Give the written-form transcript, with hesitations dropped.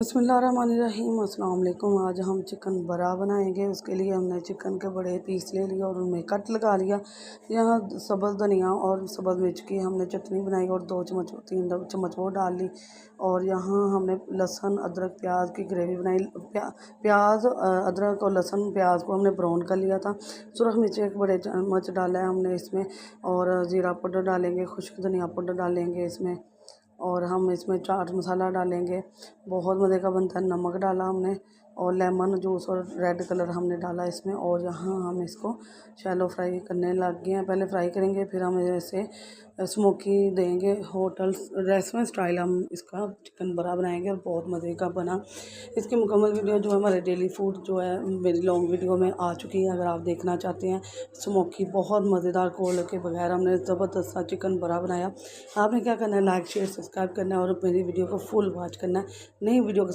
बिस्मिल्लाहिर्रहमानिर्रहीम अस्सलाम वालेकुम। आज हम चिकन बरा बनाएंगे। उसके लिए हमने चिकन के बड़े पीस ले लिया और उनमें कट लगा लिया। यहाँ सब्ज़ धनिया और सब्ज़ मिर्च की हमने चटनी बनाई और 3 चम्मच वो डाल ली। और यहाँ हमने लहसुन अदरक प्याज की ग्रेवी बनाई। प्याज अदरक और लहसुन प्याज को हमने ब्राउन कर लिया था। सुरख मिर्च 1 बड़े चम्मच डाला है हमने इसमें, और ज़ीरा पाउडर डालेंगे, खुश्क धनिया पाउडर डालेंगे इसमें, और हम इसमें चाट मसाला डालेंगे। बहुत मज़े का बनता है। नमक डाला हमने, और लेमन जूस और रेड कलर हमने डाला इसमें। और यहाँ हम इसको शैलो फ्राई करने लग गए हैं। पहले फ्राई करेंगे, फिर हम ऐसे स्मोकी देंगे। होटल रेस्टोरेंट स्टाइल हम इसका चिकन बरा बनाएंगे और बहुत मज़े का बना। इसकी मुकम्मल वीडियो जो है हमारे डेली फूड जो है मेरी लॉन्ग वीडियो में आ चुकी है। अगर आप देखना चाहते हैं स्मोकी बहुत मज़ेदार कोल के बगैर हमने ज़बरदस्त सा चिकन बरा बनाया। आपने क्या करना है, लाइक शेयर सब्सक्राइब करना है और मेरी वीडियो को फुल वॉच करना है। नई वीडियो